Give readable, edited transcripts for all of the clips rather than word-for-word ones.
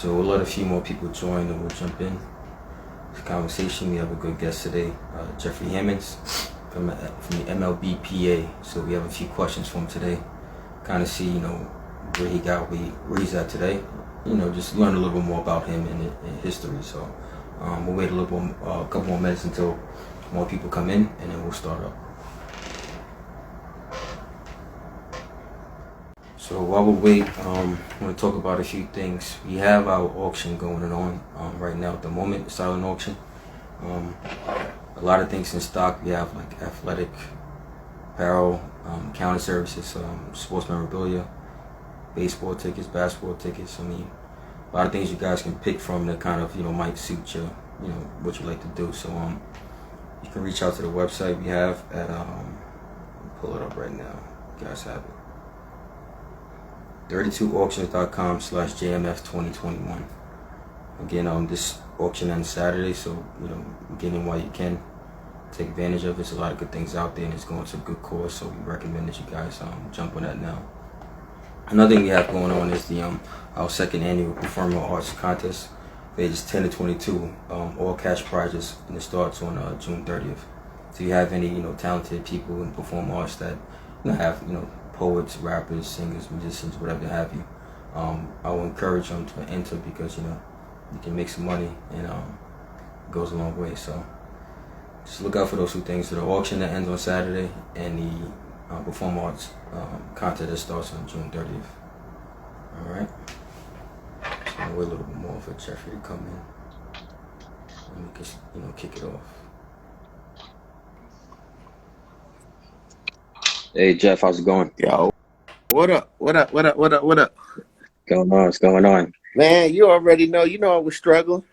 So we'll let a few more people join and we'll jump in this conversation. We have a good guest today, Jeffrey Hammonds from the MLBPA. So we have a few questions for him today. Kind of see, where he's at today. Just learn a little bit more about him and history. So we'll wait a couple more minutes until more people come in, and then we'll start up. So while we wait, I want to talk about a few things. We have our auction going on right now at the moment, the silent auction. A lot of things in stock. We have like athletic apparel, counter services, sports memorabilia, baseball tickets, basketball tickets. A lot of things you guys can pick from that kind of, might suit you, what you like to do. So you can reach out to the website we have at, pull it up right now. You guys have it. 32auctions.com/JMF2021. Again, this auction ends Saturday, so get in while you can. Take advantage of it. There's a lot of good things out there, and it's going to a good cause. So we recommend that you guys jump on that now. Another thing we have going on is our second annual Performing Arts Contest, for ages 10 to 22. All cash prizes, and it starts on June 30th. So you have any talented people in performing arts that have poets, rappers, singers, musicians, whatever have you. I will encourage them to enter because you can make some money and it goes a long way. So just look out for those two things: so the auction that ends on Saturday and the performing arts contest that starts on June 30th. All right. So I'm gonna wait a little bit more for Jeffrey to come in, and we can kick it off. Hey Jeff, how's it going? Yo, what up? What's going on? Man, you already know. I was struggling.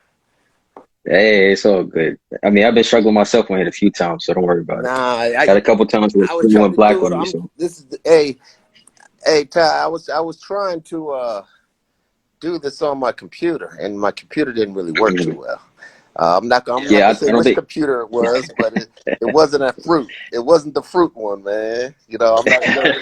Hey, it's all good. I've been struggling myself on it a few times, so don't worry about it. Got a couple times where I was you went black on me. So. Ty, I was trying to do this on my computer, and my computer didn't really work too well. I'm not gonna say which computer it was, but it wasn't a fruit. It wasn't the fruit one, man. I'm not gonna.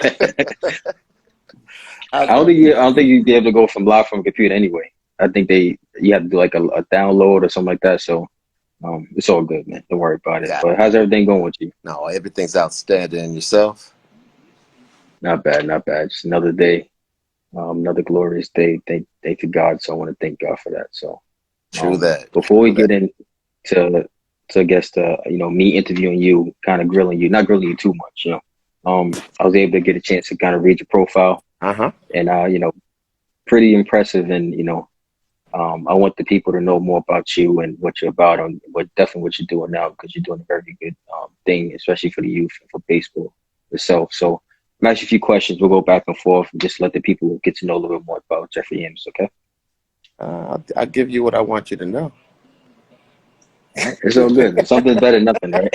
I don't think you'd be able to go from live from a computer anyway. I think you have to do like a download or something like that. So it's all good, man. Don't worry about it. But how's everything going with you? No, everything's outstanding. And yourself? Not bad. Just another day, another glorious day. Thank to God. So I want to thank God for that. So true that. Before we get into I guess me interviewing you, kind of grilling you, not grilling you too much, I was able to get a chance to kind of read your profile. And pretty impressive, and I want the people to know more about you and what you're about, and what you're doing now, because you're doing a very good thing, especially for the youth and for baseball itself. So I'm asking you a few questions. We'll go back and forth and just let the people get to know a little bit more about Jeffrey Hammonds, okay? I'll give you what I want you to know. It's all good. Something better than nothing, right?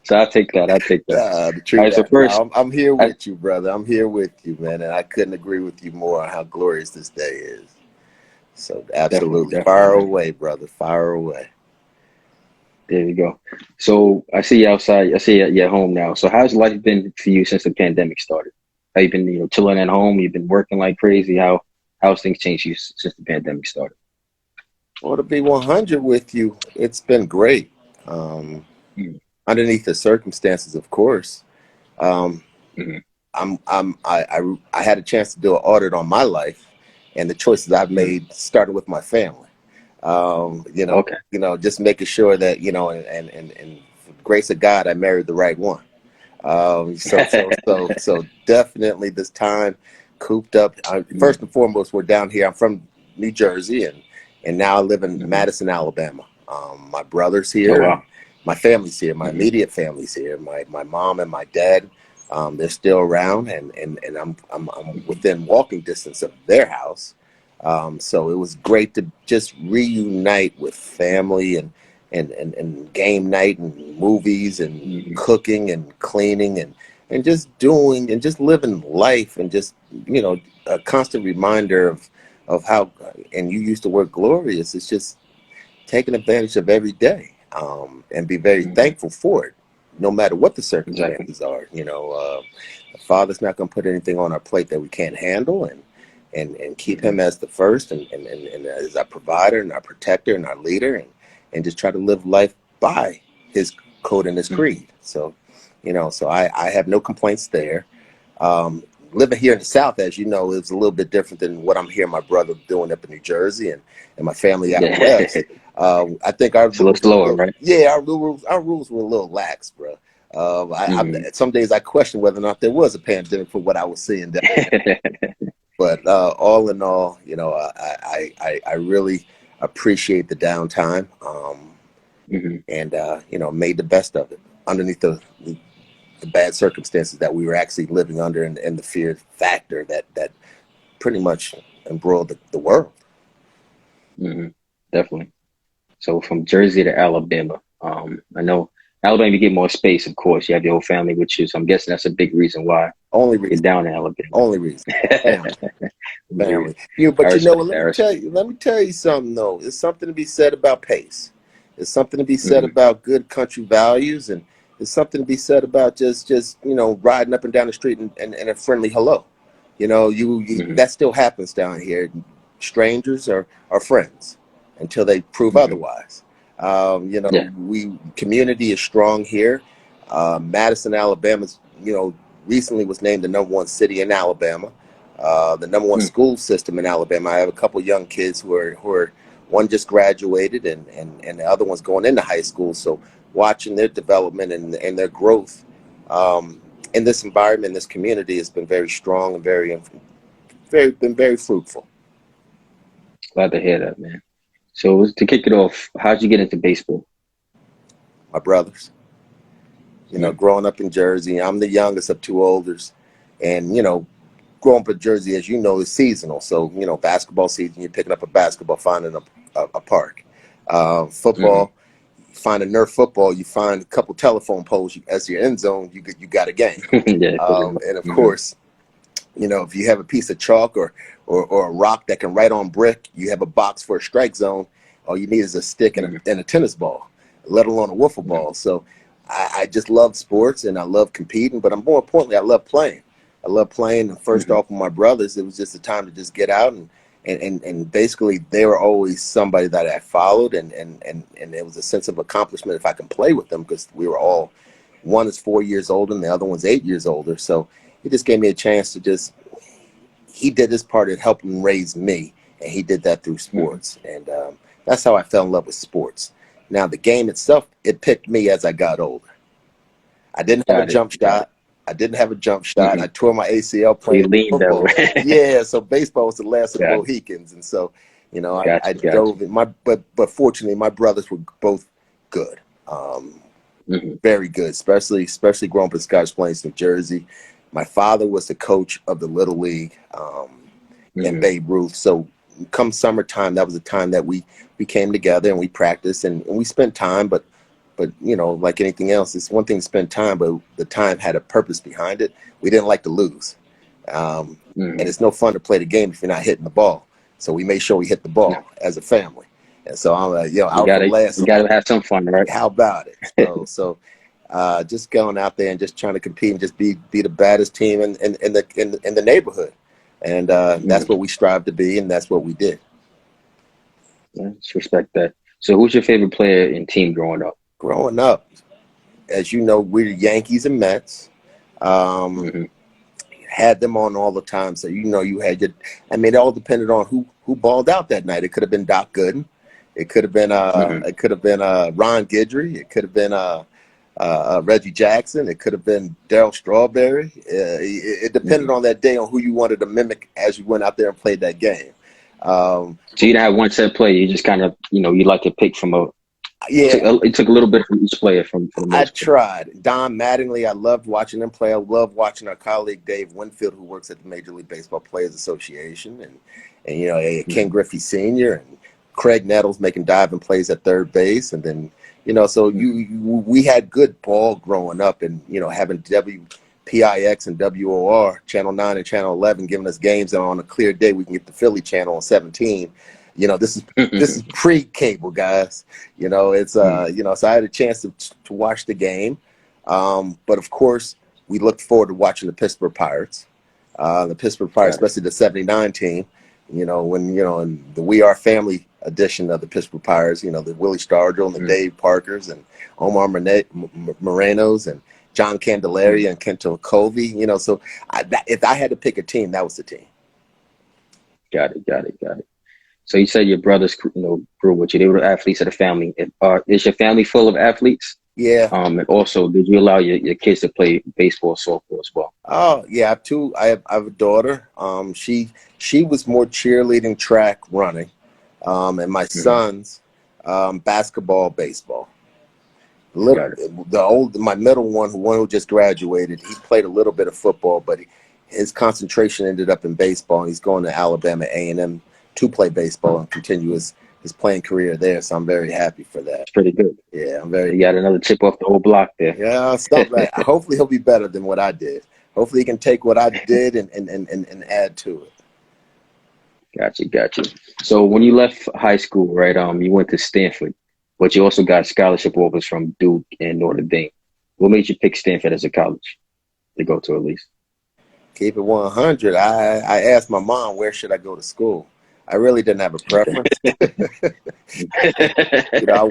So I'll take that. The truth. Right, so first, I'm here with you, brother. I'm here with you, man, and I couldn't agree with you more on how glorious this day is. So absolutely, fire away, brother. Fire away. There you go. So I see you outside. I see you're at home now. So how's life been for you since the pandemic started? Have you been chilling at home? You've been working like crazy. How's things changed you since the pandemic started? Well, to be 100 with you, it's been great. Underneath the circumstances, of course. I had a chance to do an audit on my life and the choices I've made, starting with my family. Just making sure that and for the grace of God, I married the right one. So definitely this time cooped up. First and foremost, we're down here. I'm from New Jersey, and now I live in Madison, Alabama. My brother's here. Oh, wow. My family's here. My immediate family's here. My mom and my dad, they're still around, and I'm within walking distance of their house. So it was great to just reunite with family and game night and movies and cooking and cleaning and just doing and just living life, and just a constant reminder of how, and you used the word glorious, it's just taking advantage of every day, and be very thankful for it, no matter what the circumstances are. The Father's not going to put anything on our plate that we can't handle, and keep Mm-hmm. him as the first and as our provider and our protector and our leader and just try to live life by his code and his Mm-hmm. creed. So, so I have no complaints there. Um, Living here in the South, as you know, is a little bit different than what I'm hearing my brother doing up in New Jersey and my family out Yeah. west. I think our It's a little rules were a slower, little, right? yeah, our rules were a little lax, bro. Mm-hmm. Some days I question whether or not there was a pandemic for what I was seeing down there. But all in all, I really appreciate the downtime, Mm-hmm. and made the best of it underneath the bad circumstances that we were actually living under, and the fear factor that pretty much embroiled the world. Mm-hmm. Definitely. So from Jersey to Alabama, I know Alabama you get more space, of course. You have your whole family with you, so I'm guessing that's a big reason why Only you're reason, down in Alabama. only reason, family. Agree. Family. But I you know what? respect that. I respect Let me tell you something though. There's something to be said about pace. There's something to be that. said Mm-hmm. about good country values, and there's something to be said about just riding up and down the street and a friendly hello. You Mm-hmm. that still happens down here. Strangers are friends until they prove Mm-hmm. otherwise. Yeah. We community is strong here. Madison, Alabama's recently was named the #1 city in Alabama, the #1 Mm. school system in Alabama. I have a couple young kids who are one just graduated and the other one's going into high school. So watching their development and their growth in this environment, this community has been very strong and very fruitful. Glad to hear that, man. So to kick it off, how'd you get into baseball? My brothers, Mm. growing up in Jersey, I'm the youngest of two olders, and growing up in Jersey, as you know, is seasonal. So basketball season, you're picking up a basketball, finding a park. Mm-hmm. Football, you find a Nerf football, you find a couple telephone poles as your end zone, you got a game. Yeah. And of Mm-hmm. course, if you have a piece of chalk or a rock that can write on brick, you have a box for a strike zone. All you need is a stick Mm-hmm. and a tennis ball, let alone a wiffle ball. So I just love sports and I love competing, but more importantly, I love playing. I love playing. And first Mm-hmm. off, with my brothers, it was just a time to just get out and basically they were always somebody that I followed and it was a sense of accomplishment if I can play with them because we were all one is 4 years older and the other one's 8 years older. So it just gave me a chance to just he did his part in helping raise me, and he did that through Mm-hmm. sports, and that's how I fell in love with sports. Now the game itself, it picked me as I got older. I didn't have a Got it. jump Got it. shot. I didn't have a jump shot. Mm-hmm. I tore my ACL So you playing leaned over. football. Yeah, so baseball was the last of the Got it. Mohicans, and so I Gotcha. Gotcha. dove in. But fortunately, my brothers were both good. Um, Mm-hmm. Very good, especially growing up in Scottish Plains, New Jersey. My father was the coach of the Little League in Mm-hmm. Babe Ruth. So come summertime, that was the time that we came together and we practiced and we spent time. But like anything else, it's one thing to spend time, but the time had a purpose behind it. We didn't like to lose, um, and Mm-hmm. it's no fun to play the game if you're not hitting the ball. So we made sure we hit the No, ball as a family. And so I'm like, you out for gotta last. you So gotta have some fun, right? how about it? So just going out there and just trying to compete and just be the baddest team in the neighborhood, and that's Mm-hmm. what we strive to be, and that's what we did. Yeah, just respect that. So who's your favorite player in team growing up? Growing up, as you know, we're Yankees and Mets. Um, Mm-hmm. had them on all the time, so you had your. I mean, it all depended on who balled out that night. It could have been Doc Gooden, Mm-hmm. it could have been Ron Guidry, it could have been Reggie Jackson. It could have been Darryl Strawberry. It depended Mm-hmm. on that day on who you wanted to mimic as you went out there and played that game. So you didn't have one set play. You just kind of, you like to pick from a. Yeah, It took a little bit from each player, for the I most part. tried. Don Mattingly, I loved watching him play. I loved watching our colleague Dave Winfield, who works at the Major League Baseball Players Association, and Ken Mm-hmm. Griffey Sr. and Craig Nettles making diving plays at third base, and then so we had good ball growing up, and having WPIX and WOR Channel 9 and Channel 11 giving us games, and on a clear day we can get the Philly Channel on 17. This is pre-cable, guys. It's so I had a chance to watch the game, but of course we looked forward to watching the Pittsburgh Pirates. The Pittsburgh Pirates, Got it. especially the '79 team. When in the We Are Family edition of the Pittsburgh Pirates, the Willie Stargell and the Dave Parkers and Omar Morenos and John Candelaria and Kento Covey. So if I had to pick a team, that was the team. Got it. So you said your brothers, grew with you. They were athletes of the family. Is your family full of athletes? Yeah. And also, did you allow your kids to play baseball, softball as well? Oh yeah, I have two. I have a daughter. She was more cheerleading, track, running, and my sons, basketball, baseball. Got it. My middle one who just graduated, he played a little bit of football, but his concentration ended up in baseball, and he's going to Alabama A&M to play baseball and continue his playing career there. So I'm very happy for that. It's pretty good. Yeah, I'm very. You got another chip off the old block there. Yeah, hopefully he'll be better than what I did. Hopefully he can take what I did and add to it. Got you. So when you left high school, right, you went to Stanford, but you also got scholarship offers from Duke and Notre Dame. What made you pick Stanford as a college to go to at least? Keep it 100. I asked my mom, where should I go to school? I really didn't have a preference. I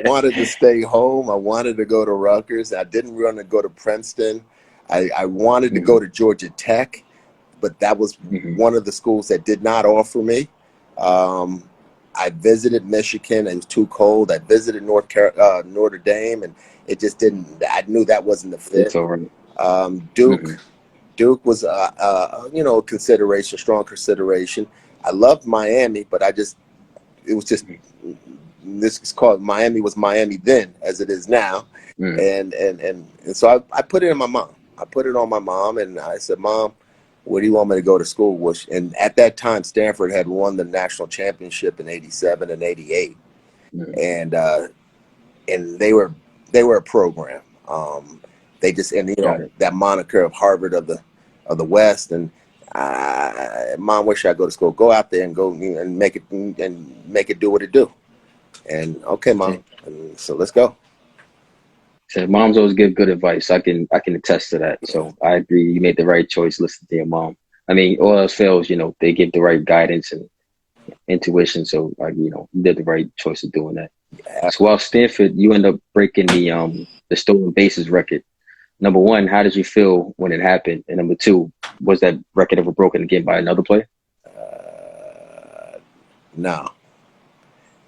wanted to stay home. I wanted to go to Rutgers. I didn't want to go to Princeton. I wanted to go to Georgia Tech, but that was one of the schools that did not offer me. I visited Michigan. It was too cold. I visited Notre Dame, and it just didn't. I knew that wasn't the fit. Duke was a consideration, strong consideration. I loved Miami, but it was just, this is called, Miami was Miami then as it is now. And so I put it in my mom. I put it on my mom, and I said, Mom, where do you want me to go to school? And at that time, Stanford had won the national championship in '87 and '88, and they were a program. They just, and that moniker of Harvard of the West, and Mom, where should I go to school? Go out there and go and make it do what it do. And okay, Mom, and so let's go. So moms always give good advice. I can attest to that. So I agree. You made the right choice. Listen to your mom. I mean, all else fails, they give the right guidance and intuition. So you did the right choice of doing that. Yeah. So while Stanford, you end up breaking the stolen bases record. Number one, how did you feel when it happened? And number two, was that record ever broken again by another player? No.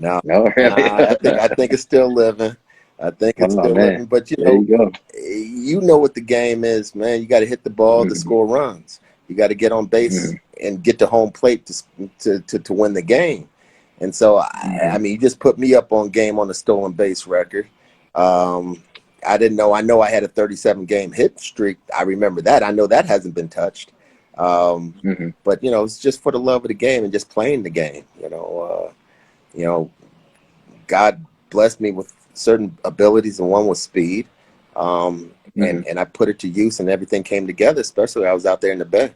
Really? I think it's still living. I think it's still living. But you know what the game is, man. You got to hit the ball to score runs. You got to get on base and get to home plate to win the game. And so I mean, you just put me up on game on the stolen base record. I didn't know. I know I had a 37-game hit streak. I remember that. I know that hasn't been touched. But it's just for the love of the game and just playing the game. God blessed me with certain abilities, and one was speed. And I put it to use, and everything came together. Especially I was out there in the Bay.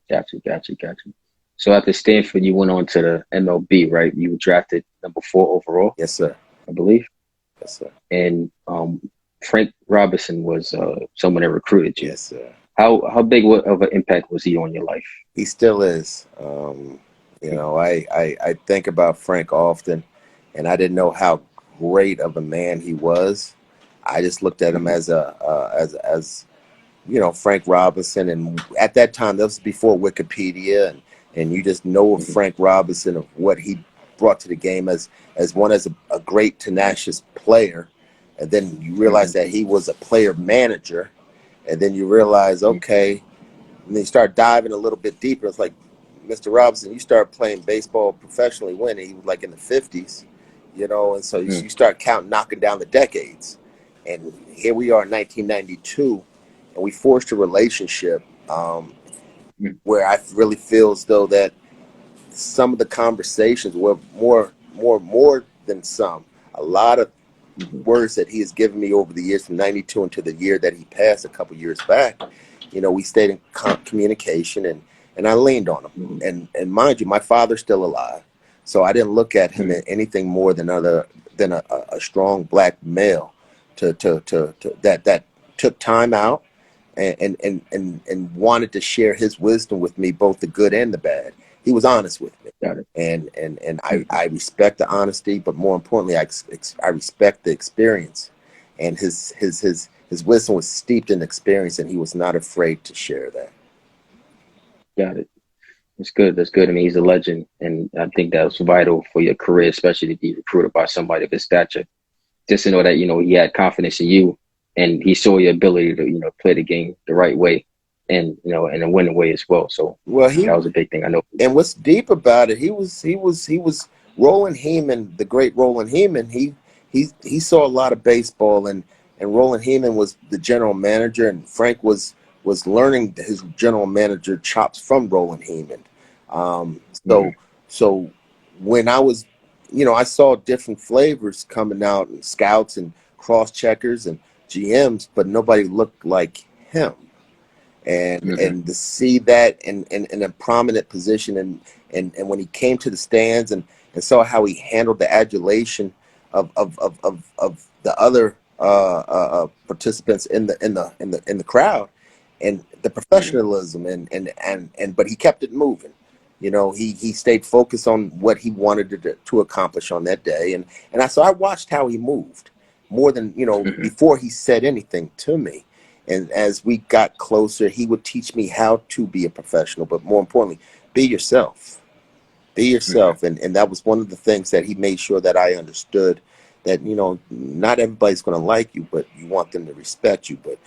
Got you. So after Stanford, you went on to the MLB, right? You were drafted number 4 overall. Yes, sir. I believe. Yes, sir. And Frank Robinson was someone that recruited you. Yes, sir. How big of an impact was he on your life? He still is. I think about Frank often, and I didn't know how great of a man he was. I just looked at him as Frank Robinson, and at that time, that was before Wikipedia, and you just know of Frank Robinson, of what he brought to the game as a great tenacious player, and then you realize that he was a player manager, and then you realize, okay, and then you start diving a little bit deeper. It's like, Mr. Robinson, you start playing baseball professionally when he was like in the 50s, and so you start knocking down the decades, and here we are in 1992, and we forged a relationship where I really feel as though that some of the conversations were more than some. A lot of words that he has given me over the years from 92 into the year that he passed a couple years back, we stayed in communication, and I leaned on him. And mind you, my father's still alive, so I didn't look at him as anything more than a strong black male that took time out and wanted to share his wisdom with me, both the good and the bad. He was honest with me, Got it. and I respect the honesty, but more importantly, I respect the experience, and his wisdom was steeped in experience, and he was not afraid to share that. Got it. That's good. That's good. I mean, he's a legend, and I think that was vital for your career, especially to be recruited by somebody of his stature. Just to know that he had confidence in you, and he saw your ability to play the game the right way, and in a winning way as well. So Well, that was a big thing. I know. and what's deep about it, he was Roland Heeman, the great Roland Heeman. He saw a lot of baseball, and Roland Heeman was the general manager, and Frank was learning his general manager chops from Roland Heeman. Um, Mm-hmm. so so when I was, I saw different flavors coming out, and scouts and cross checkers and GMs, but nobody looked like him, Mm-hmm. and to see that in a prominent position, and when he came to the stands, and saw how he handled the adulation of the other participants in the crowd, and the Mm-hmm. professionalism, and but he kept it moving. He stayed focused on what he wanted to accomplish on that day, so I watched how he moved more than Mm-hmm. before he said anything to me. And as we got closer, he would teach me how to be a professional, but more importantly, be yourself. Be Mm-hmm. yourself. And that was one of the things that he made sure that I understood, that, not everybody's going to like you, but you want them to respect you. But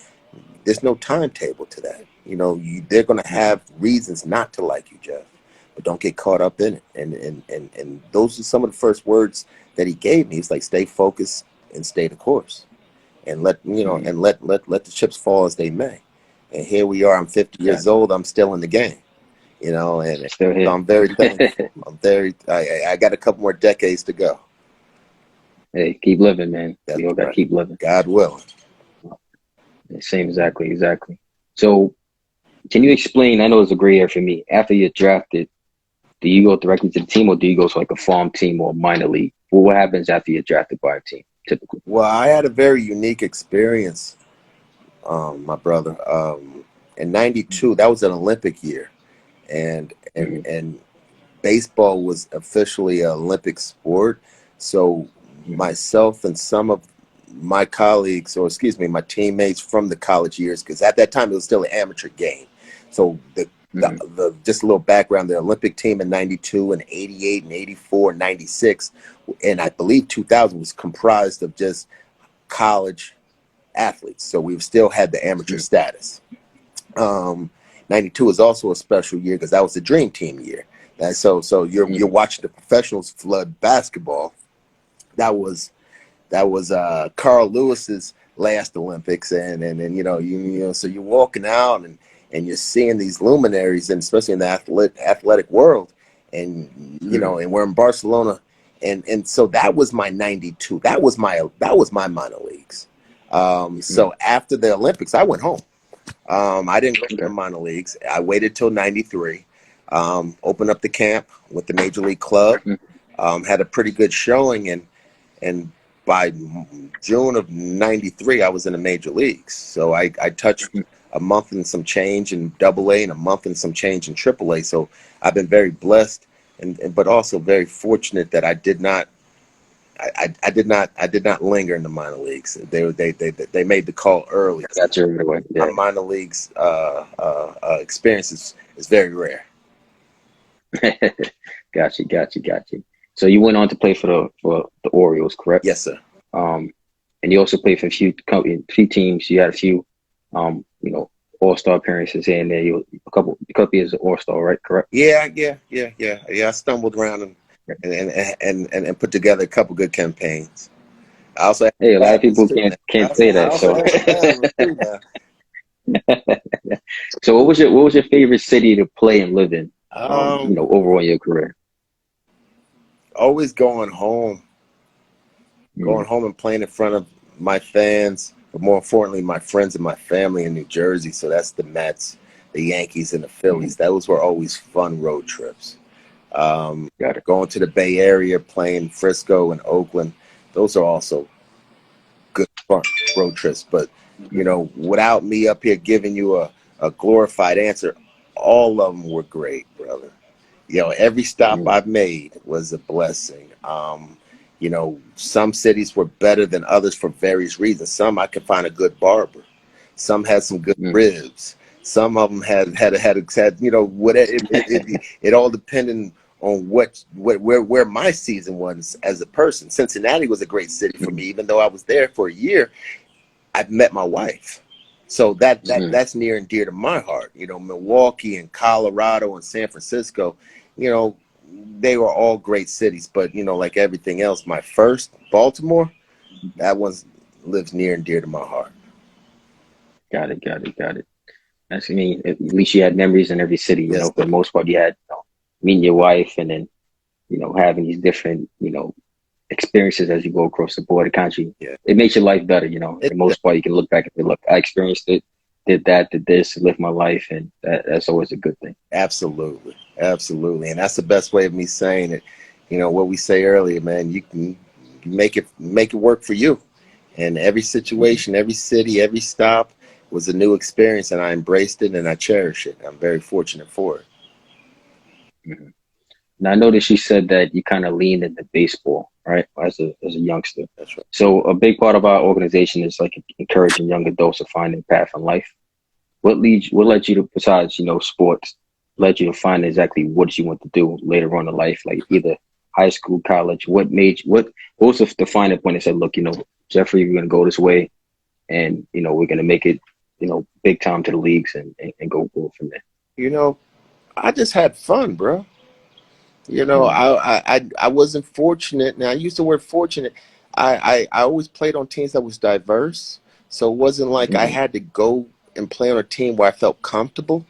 there's no timetable to that. They're going to Mm-hmm. have reasons not to like you, Jeff, but don't get caught up in it. And those are some of the first words that he gave me. It's like, stay focused and stay the course, and Mm-hmm. let the chips fall as they may. And here we are. I'm 50 years Got it. old. I'm still in the game. And Still so here. I'm very thankful. I got a couple more decades to go. Hey, keep living, man. That's We all got to right. keep living. God willing. Same, exactly, exactly. So, can you explain? I know it's a gray area for me. After you're drafted, do you go directly to the team, or do you go to like a farm team or a minor league? Well, what happens after you're drafted by a team, typically? Well, I had a very unique experience, my brother. In '92, that was an Olympic year, and and Mm-hmm. and baseball was officially an Olympic sport. So Mm-hmm. myself and some of my colleagues, or excuse me, my teammates from the college years, because at that time it was still an amateur game. So Mm-hmm. the just a little background: the Olympic team in '92 and '88 and '84 and '96, and I believe 2000 was comprised of just college athletes. So we still had the amateur status. Um, 92 is also a special year because that was the dream team year. And so you're Mm-hmm. watching the professionals flood basketball. That was Carl Lewis's last Olympics, and so you're walking out, and you're seeing these luminaries, and especially in the athletic world, and Mm-hmm. and we're in Barcelona, and so that was my '92. That was my minor leagues. Mm-hmm. So after the Olympics, I went home. I didn't go to the Okay. minor leagues. I waited till '93. Opened up the camp with the major league club. Had a pretty good showing, and by June of '93, I was in the major leagues. So I touched a month and some change in Double A and a month and some change in Triple A. So I've been very blessed, but also very fortunate that I did not. I did not linger in the minor leagues. They made the call early. Got you right away. My Yeah. minor leagues experience is very rare. Got you. Got you. Got you. So you went on to play for the Orioles, correct? Yes, sir. Um, and you also played for a few teams. You had a few, All-Star appearances here and there. You a couple years of All-Star, right? Correct. Yeah. I stumbled around and put together a couple good campaigns. I also had Hey, a lot of battles people too, can't man. I can't also, say I that. also So, had some battlers too, man. so what was your favorite city to play and live in? Um, Overall in your career. Always going home and playing in front of my fans, but more importantly, my friends and my family in New Jersey. So that's the Mets, the Yankees, and the Mm-hmm. Phillies. Those were always fun road trips. Um, Got it. Going to the Bay Area, playing Frisco and Oakland. Those are also good fun road trips. But You know, without me up here giving you a glorified answer, all of them were great, brother. You know, every stop Mm, I've made was a blessing. You know, some cities were better than others for various reasons. Some I could find a good barber. Some had some good mm, ribs. Some of them had you know what it all depended on where my season was as a person. Cincinnati was a great city for me, mm, even though I was there for a year. I've met my wife. So mm. that's near and dear to my heart. You know, Milwaukee and Colorado and San Francisco, you know, they were all great cities. But, you know, like everything else, my first, Baltimore, that one lives near and dear to my heart. Got it, got it, got it. That's, I mean, at least you had memories in every city, you Yes, know, for sir. the most part, you had, meeting your wife and then, having these different, experiences as you go across the board of the country. Yeah. It makes your life better, you know. For It, the most part, you can look back and say, look, I experienced it, did that, did this, lived my life, and that's always a good thing. absolutely. Absolutely. And that's the best way of me saying it. You know, what we say earlier, man, you can make it work for you. And every Mm-hmm. situation, every city, every stop was a new experience, and I embraced it and I cherish it. I'm very fortunate for it. Mm-hmm. Now, I noticed you said that you kind of leaned into baseball, right, as a youngster. That's right. So a big part of our organization is like encouraging young adults to find their path in life. What led you to, besides, sports, led you to find exactly what you want to do later on in life, like either high school, college? What was the defining point that said, look, Jeffrey, we're gonna go this way, and we're gonna make it, big time to the leagues, and go from there. You know, I just had fun, bro. You know, Mm-hmm. I wasn't fortunate. Now I use the word fortunate. I always played on teams that was diverse, so it wasn't like I Mm-hmm. had to go and play on a team where I felt comfortable.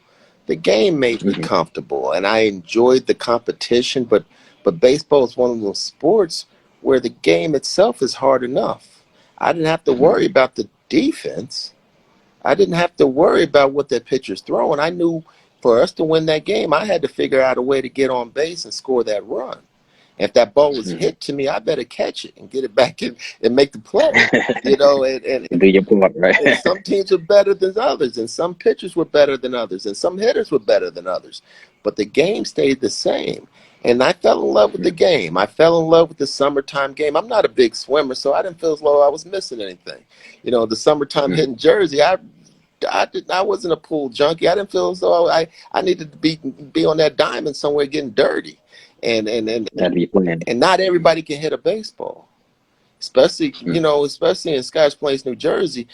The game made me Mm-hmm. comfortable, and I enjoyed the competition. But baseball is one of those sports where the game itself is hard enough. I didn't have to worry about the defense. I didn't have to worry about what that pitcher's throwing. I knew for us to win that game, I had to figure out a way to get on base and score that run. If that ball was Mm-hmm. hit to me, I better catch it and get it back in and make the play. You know, Do your part, right? and some teams were better than others, and some pitchers were better than others, and some hitters were better than others. But the game stayed the same. And I fell in love with the game. I fell in love with the summertime game. I'm not a big swimmer, so I didn't feel as though I was missing anything. You know, the summertime Mm-hmm. hitting Jersey, I wasn't a pool junkie. I didn't feel as though I needed to be on that diamond somewhere getting dirty. And and and Had to be planned. and not everybody can hit a baseball, especially especially in Scotch Plains, New Jersey.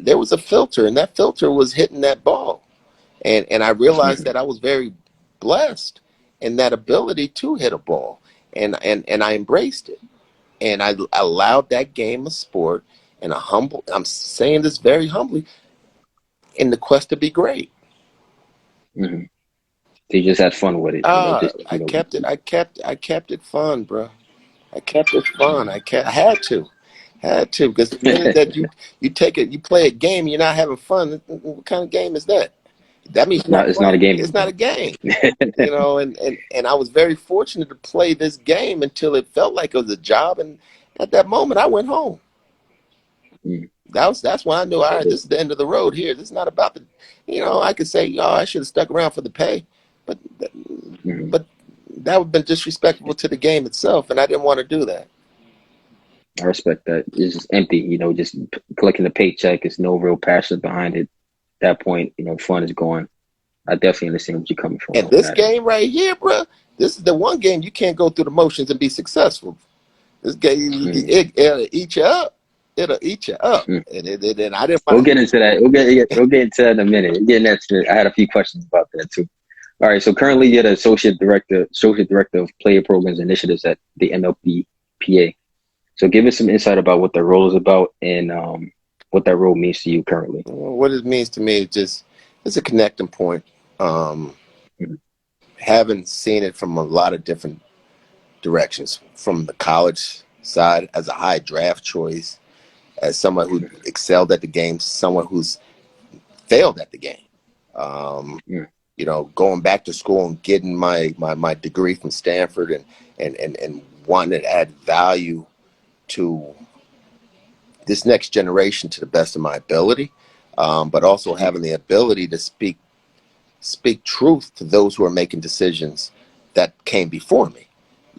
There was a filter, and that filter was hitting that ball. And I realized Mm-hmm. that I was very blessed in that ability to hit a ball, and I embraced it, and I allowed that game of sport and a humble. I'm saying this very humbly in the quest to be great. Mm-hmm. So you just had fun with it, just I kept it fun, bro. I kept it fun. I had to, because the minute that you take it, you play a game, you're not having fun. What kind of game is that? That means you're not it's not a playing. game It's not anymore. a game, you know. And I was very fortunate to play this game until it felt like it was a job. And at that moment, I went home. Mm. That's when I knew, all right, this is the end of the road here. This is not about the, I could say, oh, I should have stuck around for the pay, but Mm-hmm. but that would have been disrespectful to the game itself, and I didn't want to do that. I respect that. It's just empty, just collecting a paycheck. There's no real passion behind it. At that point, fun is gone. I definitely understand what you're coming from And on this that end. game right here, bro, this is the one game you can't go through the motions and be successful. This game, Mm. it'll eat you up. It'll eat you up. Mm. And I didn't We'll want get into that. We'll get into that in a minute. We'll get into that. I had a few questions about that too. All right. So currently, you're the associate director of player programs initiatives at the MLBPA. So give us some insight about what the role is about and what that role means to you currently. what it means to me is just it's a connecting point. Um, Mhm. having seen it from a lot of different directions, from the college side as a high draft choice, as someone who excelled at the game, someone who's failed at the game. Um, Mhm. going back to school and getting my degree from Stanford, and wanting to add value to this next generation to the best of my ability, but also having the ability to speak truth to those who are making decisions that came before me.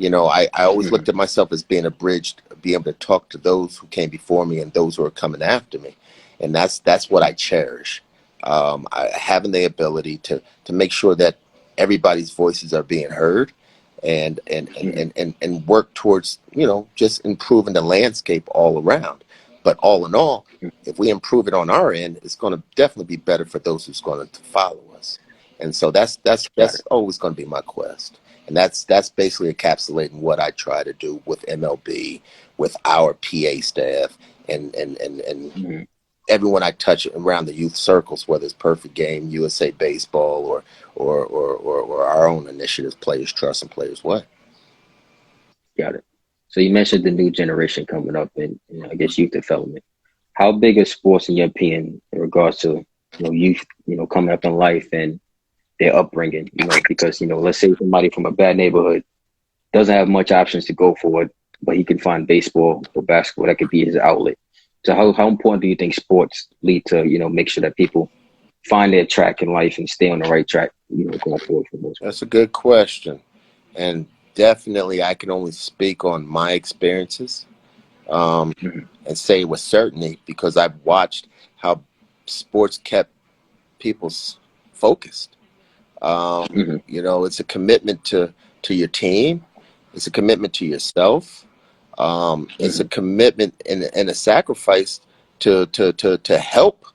I always looked at myself as being a bridge, being able to talk to those who came before me and those who are coming after me, and that's what I cherish. Having the ability to make sure that everybody's voices are being heard, and work towards just improving the landscape all around. But all in all, if we improve it on our end, it's going to definitely be better for those who's going to follow us. And so that's always going to be my quest. And that's basically encapsulating what I try to do with MLB, with our PA staff, and everyone I touch around the youth circles, whether it's Perfect Game, USA Baseball, or our own initiatives, Players Trust and Players What. Got it. So you mentioned the new generation coming up in I guess youth development. How big is sports in your opinion in regards to youth coming up in life and their upbringing? Because let's say somebody from a bad neighborhood doesn't have much options to go for it, but he can find baseball or basketball that could be his outlet. So how important do you think sports lead to make sure that people find their track in life and stay on the right track going forward for most? That's a good question, and definitely I can only speak on my experiences, and say with certainty because I've watched how sports kept people focused. It's a commitment to your team. It's a commitment to yourself. It's a commitment and a sacrifice to help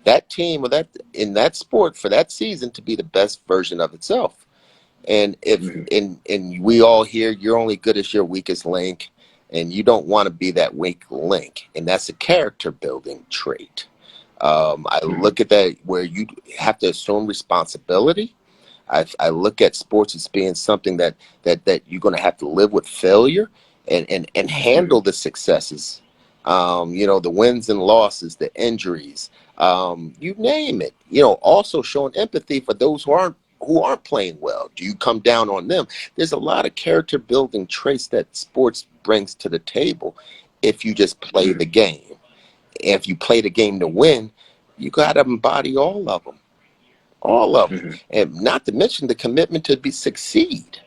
that team or that in that sport for that season to be the best version of itself. And if and we all hear you're only good as your weakest link, and you don't want to be that weak link, and that's a character building trait. I look at that where you have to assume responsibility. I look at sports as being something that you're going to have to live with failure and handle the successes, the wins and losses, the injuries, you name it. Also showing empathy for those who aren't playing well. Do you come down on them? There's a lot of character building traits that sports brings to the table if you just play the game. If you play the game to win, you got to embody all of them. All of them. And not to mention the commitment to succeed.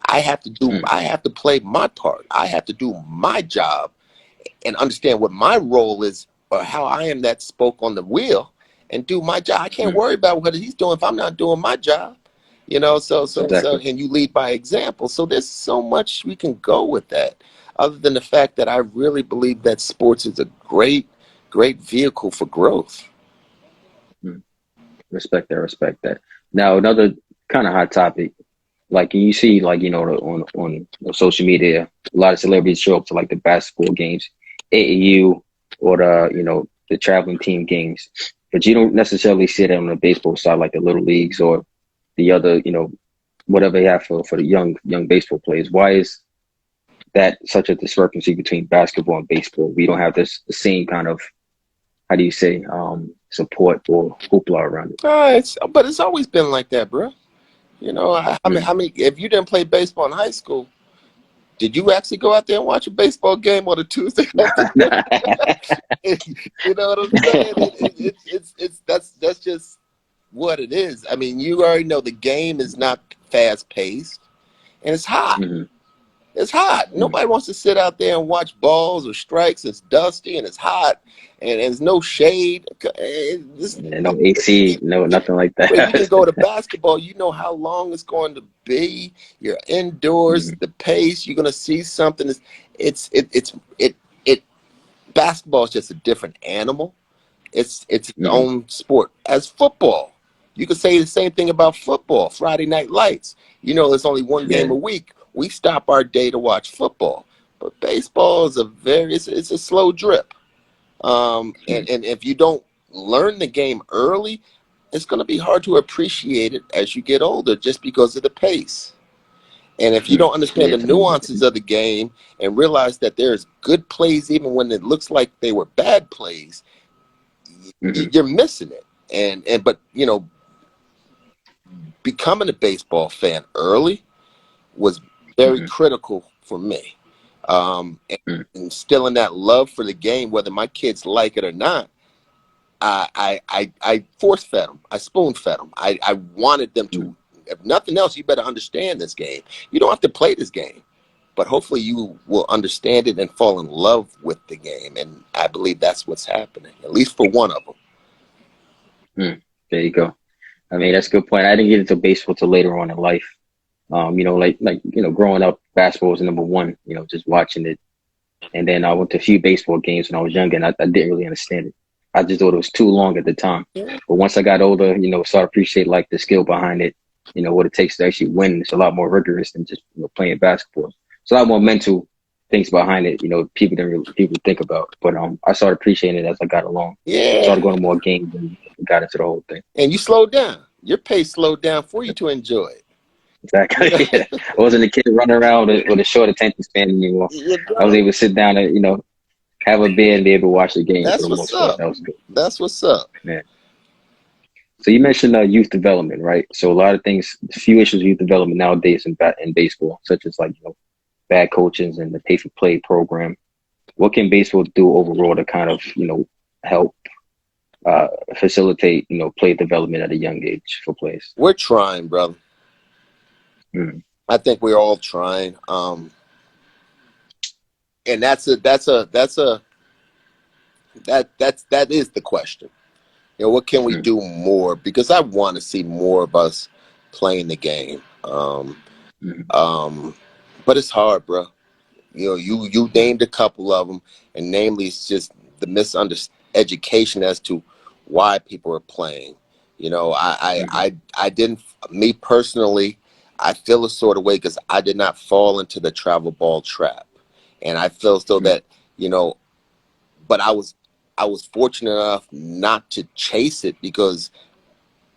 I have to play my part. I have to do my job and understand what my role is or how I am that spoke on the wheel and do my job. I can't worry about what he's doing if I'm not doing my job. So Exactly. and you lead by example. So there's so much we can go with that, other than the fact that I really believe that sports is a great vehicle for growth. Respect that. Now, another kind of hot topic, like you see, like on social media, a lot of celebrities show up to like the basketball games, AAU, or the traveling team games, but you don't necessarily see that on the baseball side, like the little leagues or the other, whatever they have for the young baseball players. Why is that such a discrepancy between basketball and baseball? We don't have the same kind of, how do you say, support or hoopla around it. But it's always been like that, bro. How many? If you didn't play baseball in high school, did you actually go out there and watch a baseball game on a Tuesday afternoon? You know what I'm saying? That's just what it is. I mean, you already know the game is not fast paced, and it's hot. It's hot. Nobody wants to sit out there and watch balls or strikes. It's dusty and it's hot, and there's no shade. No AC, no nothing like Where you can that. go to basketball, you know how long it's going to be. You're indoors, the pace. You're going to see something. It. Basketball is just a different animal. It's its own sport. As football, you could say the same thing about football. Friday Night Lights. There's only one game a week. We stop our day to watch football. But baseball is it's a slow drip. And if you don't learn the game early, it's going to be hard to appreciate it as you get older just because of the pace. And if you don't understand the nuances of the game and realize that there's good plays even when it looks like they were bad plays, you're missing it. But becoming a baseball fan early was very critical for me. And Mm. instilling that love for the game, whether my kids like it or not. I force fed them. I spoon fed them. I wanted them Mm. to. If nothing else, you better understand this game. You don't have to play this game, but hopefully you will understand it and fall in love with the game. And I believe that's what's happening, at least for one of them. Mm. There you go. I mean, that's a good point. I didn't get into baseball till later on in life. Growing up, basketball was number one. Just watching it, and then I went to a few baseball games when I was younger, and I didn't really understand it. I just thought it was too long at the time. But once I got older, started to appreciate like the skill behind it. What it takes to actually win. It's a lot more rigorous than just playing basketball. It's a lot more mental things behind it. People think about. But I started appreciating it as I got along. Yeah, Started going to more games and got into the whole thing. and you slowed down. Your pace slowed down for you to enjoy it. You know, Exactly. Yeah. I wasn't a kid running around with a short attention span anymore. you I was know, able to sit down and have a beer and be able to watch the game for that's the what's most part. up. That was good. That's what's up. Man. So you mentioned youth development, right? So a lot of things, a few issues with youth development nowadays in baseball, such as like bad coaches and the pay for play program. What can baseball do overall to kind of help facilitate play development at a young age for players? We're trying, brother. Mm. I think we're all trying. And that is the question. What can we Mm. do more? Because I want to see more of us playing the game. Mm. Um, but it's hard, bro. You Mm. named a couple of them, and namely, it's just the education as to why people are playing. Mm. I didn't. Me personally, I feel a sort of way because I did not fall into the travel ball trap, and I feel so Mm. that you know. But I was fortunate enough not to chase it because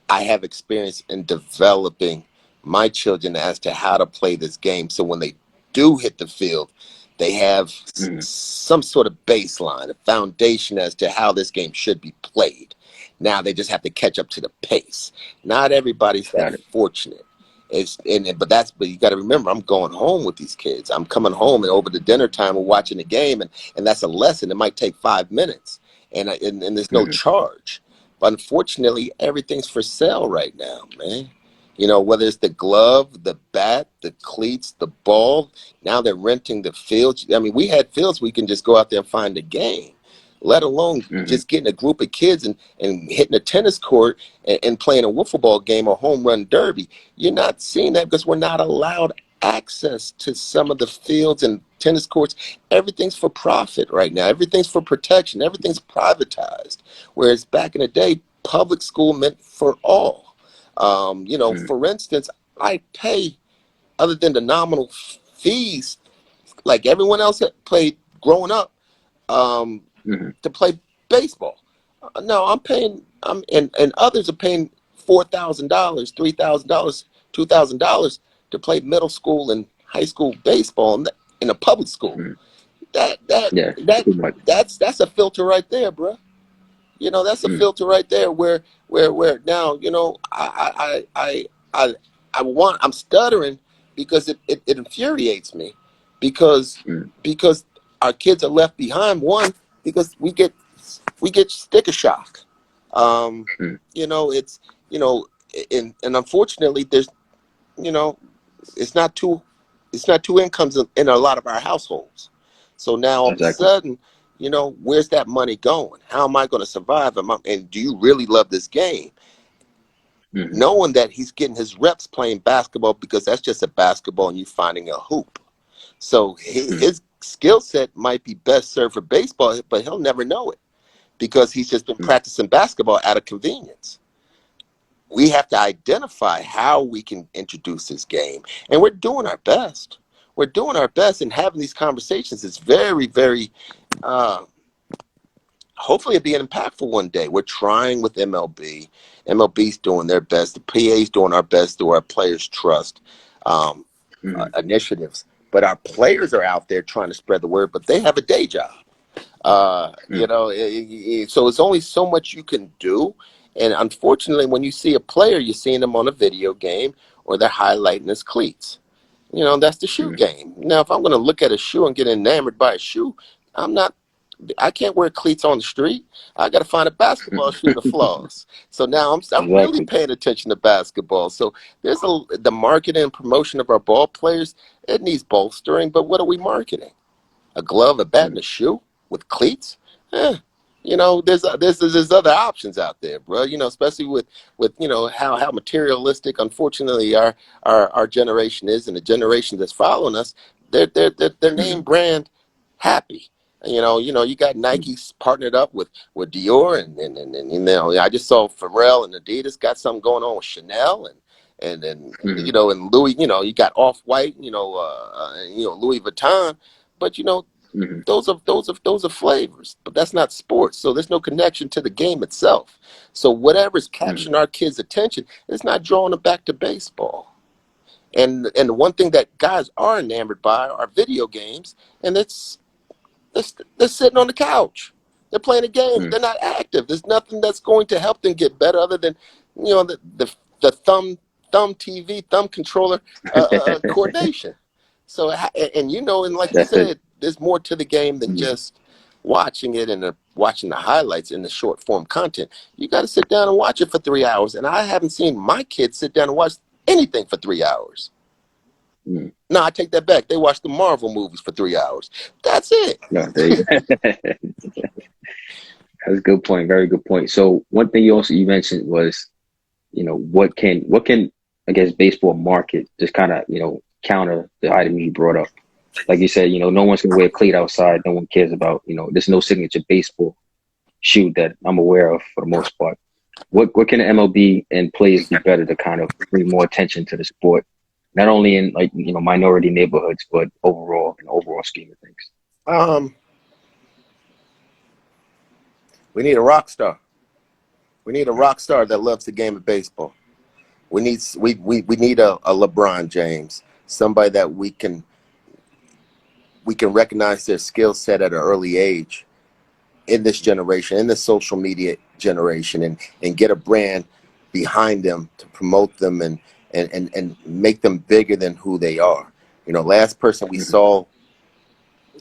I have experience in developing my children as to how to play this game. So when they do hit the field, they have Mm. some sort of baseline, a foundation as to how this game should be played. Now they just have to catch up to the pace. Not everybody's that Got it. fortunate. But you got to remember, I'm going home with these kids. I'm coming home and over the dinner time we're watching the game, and that's a lesson. It might take 5 minutes, and there's no Mm. charge. But unfortunately, everything's for sale right now, man. Whether it's the glove, the bat, the cleats, the ball. Now they're renting the fields. I mean, we had fields we can just go out there and find a game, let alone Mm. just getting a group of kids and hitting a tennis court and playing a wiffle ball game or home run derby. You're not seeing that because we're not allowed access to some of the fields and tennis courts. Everything's for profit right now. Everything's for protection. Everything's privatized. Whereas back in the day, public school meant for all. Mm. For instance, I pay, other than the nominal fees, like everyone else that played growing up, um, Mm. to play baseball. No, I'm paying. And others are paying $4,000, $3,000, $2,000 to play middle school and high school baseball in a public school. Mm. That that Yeah. that Too much. that's a filter right there, bro. That's a Mm. filter right there where now, I'm stuttering because it infuriates me because Mm. because our kids are left behind. One, because we get sticker shock. Um, Mm. it's and unfortunately there's you know it's not two incomes in a lot of our households. So now all of a Exactly. sudden, where's that money going? How am I going to survive? And do you really love this game? Mm. Knowing that he's getting his reps playing basketball because that's just a basketball and you finding a hoop. So Mm. his skill set might be best served for baseball, but he'll never know it because he's just been Mm. practicing basketball out of convenience. We have to identify how we can introduce this game, and we're doing our best. We're doing our best in having these conversations. It's very, very. Uh, Hopefully, it'll be impactful one day. We're trying with MLB. MLB's doing their best. The PA's doing our best through our Players Trust um, Mm. initiatives. But our players are out there trying to spread the word, but they have a day job. Mm. So it's only so much you can do. And unfortunately, when you see a player, you're seeing them on a video game or they're highlighting his cleats. That's the shoe Mm. game. Now, if I'm going to look at a shoe and get enamored by a shoe, I'm not. I can't wear cleats on the street. I got to find a basketball shoe to floss. So now I'm really Exactly. paying attention to basketball. So the marketing and promotion of our ball players. It needs bolstering. But what are we marketing? A glove, a bat, and Mm. a shoe with cleats. Eh, there's other options out there, bro. Especially with how materialistic, unfortunately, our generation is, and the generation that's following us. They're name Mm. brand happy. You got Mm. Nike's partnered up with Dior, and I just saw Pharrell and Adidas got something going on with Chanel Mm. and Louis. You got Off White. Louis Vuitton, but Mm. those are flavors, but that's not sports. So there's no connection to the game itself. So whatever's Mm. capturing our kids' attention is not drawing them back to baseball. And the one thing that guys are enamored by are video games, and they're sitting on the couch. They're playing a game. Mm. They're not active. There's nothing that's going to help them get better other than the thumb TV thumb controller coordination. So and like you That's it. said, there's more to the game than Mm. just watching it and watching the highlights in the short form content. You got to sit down and watch it for 3 hours. And I haven't seen my kids sit down and watch anything for 3 hours. Mm. No, I take that back. They watch the Marvel movies for 3 hours. That's it. No, there you go. That's a good point. Very good point. So one thing you mentioned was, what can I guess baseball market just kind of counter the item you brought up. Like you said, no one's gonna wear cleat outside. No one cares about there's no signature baseball shoe that I'm aware of for the most part. What can the MLB and players do better to kind of bring more attention to the sport, not only in minority neighborhoods, but overall in the overall scheme of things? Um, we need a rock star. We need a rock star that loves the game of baseball. We need a LeBron James, somebody that we can recognize their skill set at an early age in this generation, in the social media generation, and get a brand behind them to promote them and make them bigger than who they are. Last person we Mm-hmm. saw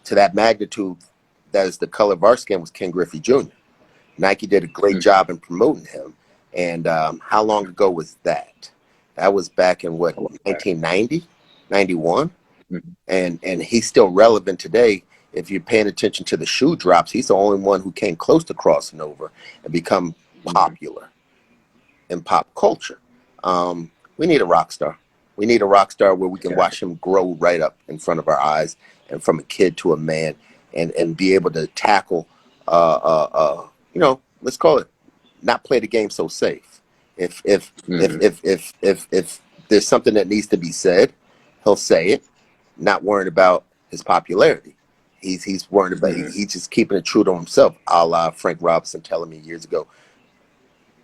to that magnitude that is the color of our skin was Ken Griffey Jr. Nike did a great Mm-hmm. job in promoting him. And how long ago was that? That was back in what, 1990, 91? Mm-hmm. And he's still relevant today. If you're paying attention to the shoe drops, he's the only one who came close to crossing over and become Mm-hmm. popular in pop culture. We need a rock star. We need a rock star where we can Got watch him grow right up in front of our eyes, and from a kid to a man, and be able to tackle, let's call it, not play the game so safe. If if it. if Mm-hmm. if if if, if there's something that needs to be said, he'll say it, not worrying about his popularity. He's worried about Mm-hmm. he's just keeping it true to himself, a la Frank Robinson telling me years ago,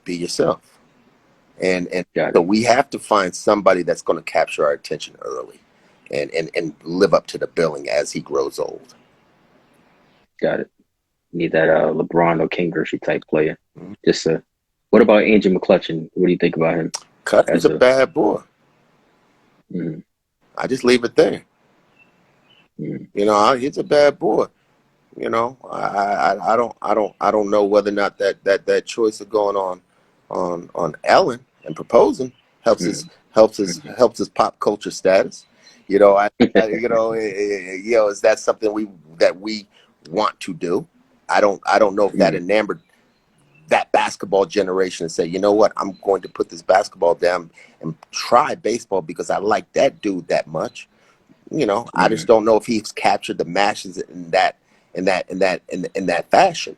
be yourself. And Got so it. we have to find somebody that's going to capture our attention early and live up to the billing as he grows old. Got it. Need that LeBron or King Griffey type player. Mhm. Just what about Andrew McCutcheon? What do you think about him Cut was as a a? bad boy. Mm. I just leave it there. Mm. He's a bad boy. I don't know whether or not that choice of going on Ellen and proposing helps his Mm. helps his helps his pop culture status. Is that something we want to do? I don't know if that Mm. enamored that basketball generation and say, you know what, I'm going to put this basketball down and try baseball because I like that dude that much. I just Mm. don't know if he's captured the masses in that fashion.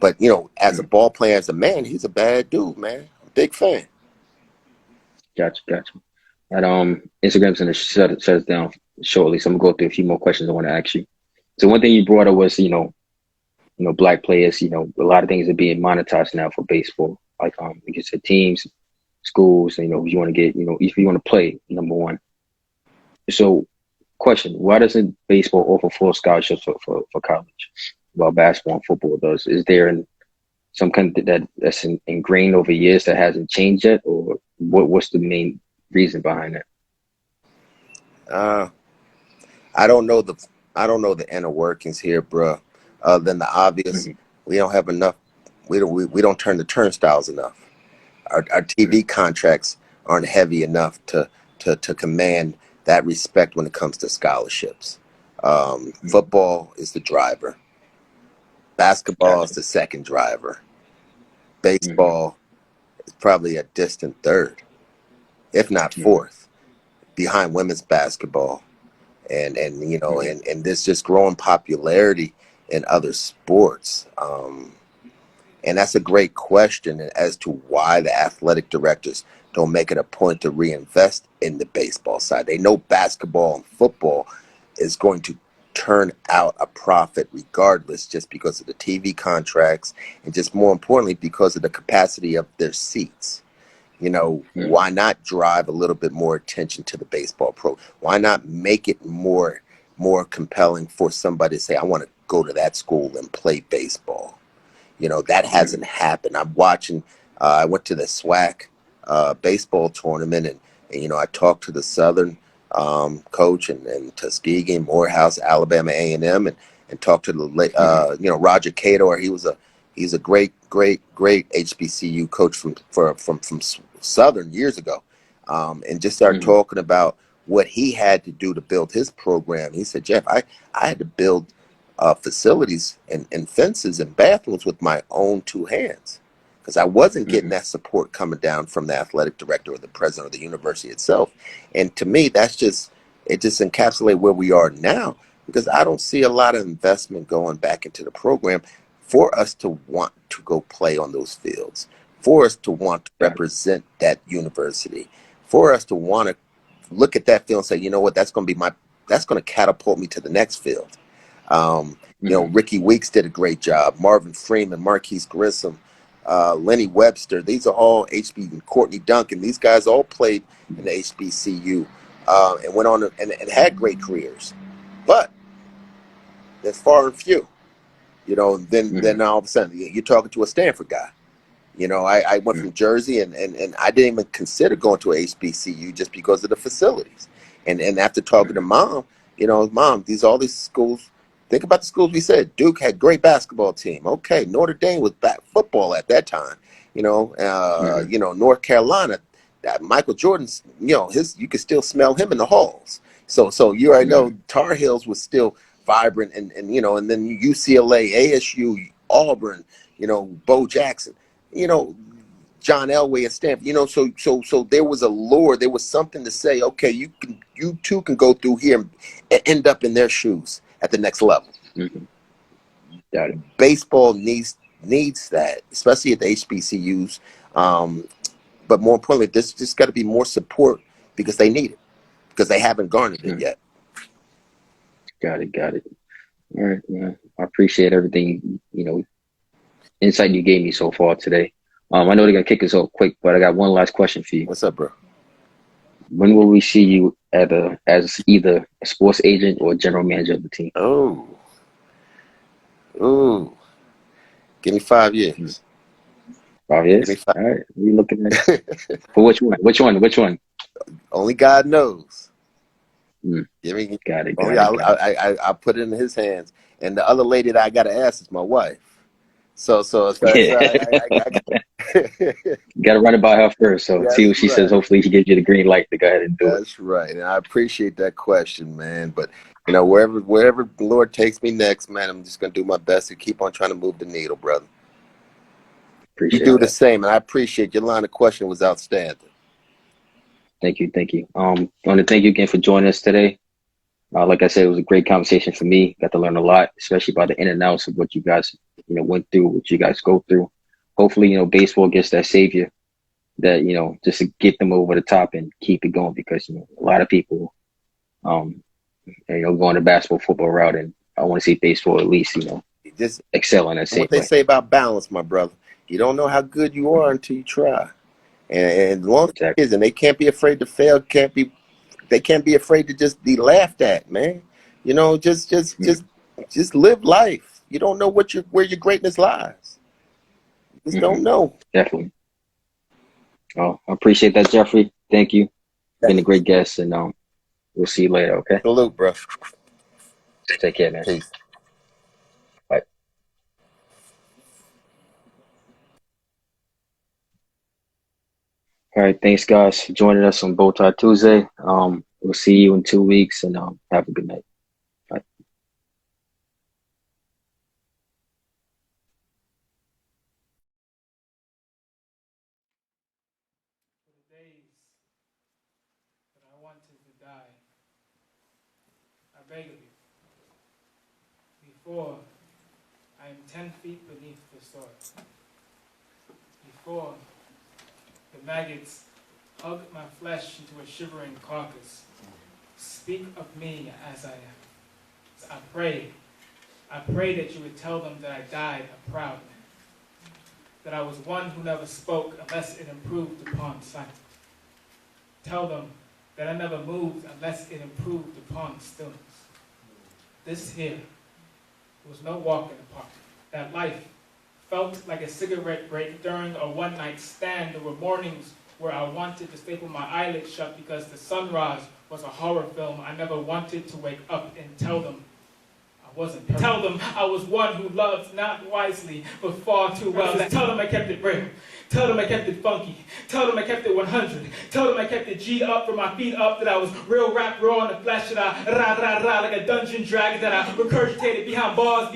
But as a Mm. ball player, as a man, he's a bad dude, man. I'm a big fan. Gotcha. At Instagram's gonna shut us down shortly, so I'm gonna go through a few more questions I want to ask you. So one thing you brought up was black players. A lot of things are being monetized now for baseball. Like you said, teams, schools. If you want to get if you want to play, number one. So question: why doesn't baseball offer full scholarships for college, while basketball and football does? Is there some kind of that's ingrained over years that hasn't changed yet, or what's the main reason behind that? Uh, I don't know the inner workings here, bro. Other than the obvious, Mm-hmm. we don't have enough. We don't turn the turnstiles enough. Our TV contracts aren't heavy enough to command that respect when it comes to scholarships. Football is the driver. Basketball is Gotcha. the second driver. Mm-hmm. Baseball is probably a distant third, if not Mm-hmm. fourth, behind women's basketball. And you know, Mm-hmm. and there's just growing popularity in other sports. And that's a great question as to why the athletic directors don't make it a point to reinvest in the baseball side. They know basketball and football is going to turn out a profit regardless, just because of the TV contracts and just more importantly because of the capacity of their seats. You know, Mm-hmm. why not drive a little bit more attention to the baseball pro? Why not make it more compelling for somebody to say, I want to go to that school and play baseball? You know, that hasn't happened. I'm watching. I went to the SWAC baseball tournament, and you know, I talked to the Southern coach and Tuskegee, Morehouse, Alabama A&M, and talked to the Mm-hmm. you know, Roger Cador. He's a great HBCU coach from Southern years ago, and just started Mm-hmm. talking about what he had to do to build his program. He said, Jeff, I had to build facilities and fences and bathrooms with my own two hands because I wasn't getting Mm-hmm. that support coming down from the athletic director or the president of the university itself. And to me, it just encapsulates where we are now, because I don't see a lot of investment going back into the program for us to want to go play on those fields, for us to want to Got it. represent that university, for us to want to look at that field and say, you know what, that's going to catapult me to the next field. You know, Mm-hmm. Ricky Weeks did a great job. Marvin Freeman, Marquise Grissom, Lenny Webster. These are all Courtney Duncan. These guys all played in the HBCU and went on and had great careers. But they're far and few. You know, Mm-hmm. then all of a sudden you're talking to a Stanford guy. You know, I went Mm-hmm. from Jersey and I didn't even consider going to a HBCU just because of the facilities. And after talking to mom, you know, mom, all these schools. Think about the schools we said. Duke had great basketball team. Okay, Notre Dame was back football at that time. Mm-hmm. You know, North Carolina. That Michael Jordan's, you know, you could still smell him in the halls. So you already Mm-hmm. know Tar Heels was still vibrant, and you know, and then UCLA, ASU, Auburn, you know, Bo Jackson, you know, John Elway and Stanford, you know, so there was a lure, there was something to say, okay, you too can go through here and end up in their shoes at the next level. Mm-hmm. Got it. Baseball needs that, especially at the HBCUs. But more importantly, there's just got to be more support because they need it, because they haven't garnered it Mm-hmm. yet. Got it. Got it. All right. Yeah. I appreciate everything, insight you gave me so far today. I know they got to kick us off quick, but I got one last question for you. What's up, bro? When will we see you as either a sports agent or general manager of the team? Oh, ooh, give me 5 years. 5 years? Give me five. All right. We looking at for which one? Which one? Which one? Only God knows. Mm, Give me. got it. Oh Got yeah, it. Got it. I put it in his hands, and the other lady that I got to ask is my wife. So Yeah. I Got to run it by her first. So see that's what she says. right. Hopefully, she gives you the green light to go ahead and do it. That's right, and I appreciate that question, man. But you know, wherever the Lord takes me next, man, I'm just gonna do my best to keep on trying to move the needle, brother. You Appreciate do the that. same, and I appreciate your line of question was outstanding. Thank you. Thank you. I want to thank you again for joining us today. Like I said, it was a great conversation for me. Got to learn a lot, especially about the in and outs of what you guys, went through, what you guys go through. Hopefully, baseball gets that savior that, just to get them over the top and keep it going, because, a lot of people, going the basketball, football route, and I want to see baseball at least, Just excel in that same what they way. say about balance, my brother. You don't know how good you are until you try. And as long as it Exactly. is, and they can't be afraid to fail, they can't be afraid to just be laughed at, man. You know, just live life. You don't know where your greatness lies. You just don't Mm-hmm. know. Definitely. Well, I appreciate that, Jeffrey. Thank you. Been a great Definitely. guest, and We'll see you later, okay? Salute, bro. Take care, man. Peace. Bye. All right, thanks guys for joining us on Bow Tie Tuesday. We'll see you in 2 weeks, and have a good night. Bye. For the days that I wanted to die, I beg of you, before I am 10 feet beneath the soil, before the maggots hug my flesh into a shivering carcass, speak of me as I am. So I pray that you would tell them that I died a proud man, that I was one who never spoke unless it improved upon sight. Tell them that I never moved unless it improved upon stillness. This here was no walk in the park. That life felt like a cigarette break during a one-night stand. There were mornings where I wanted to staple my eyelids shut because the sunrise was a horror film. I never wanted to wake up and tell them I wasn't perfect. Tell them I was one who loved not wisely, but far too well. Tell them I kept it real. Tell them I kept it funky. Tell them I kept it 100. Tell them I kept it G'd up from my feet up, that I was real rap raw in the flesh, that I rah like a dungeon dragon, that I regurgitated behind bars,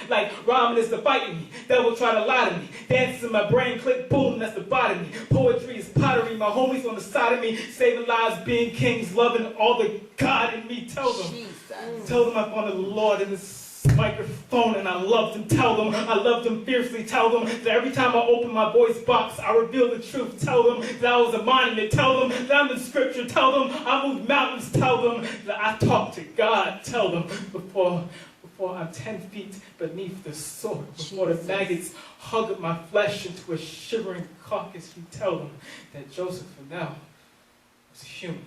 like rhyming is the fighting me. Devil try to lie to me. Dances in my brain, click boom, that's the bottom me. Poetry is pottery, my homies on the side of me, saving lives, being kings, loving all the God in me. Tell them. Tell them I found the Lord in this microphone and I loved him. Tell them I loved him fiercely. Tell them that every time I open my voice box, I reveal the truth. Tell them that I was a monument. Tell them that I'm in scripture. Tell them I moved mountains. Tell them that I talked to God. Tell them before I'm 10 feet beneath the soil, before the maggots hug my flesh into a shivering carcass, you tell them that Joseph Fennell was human.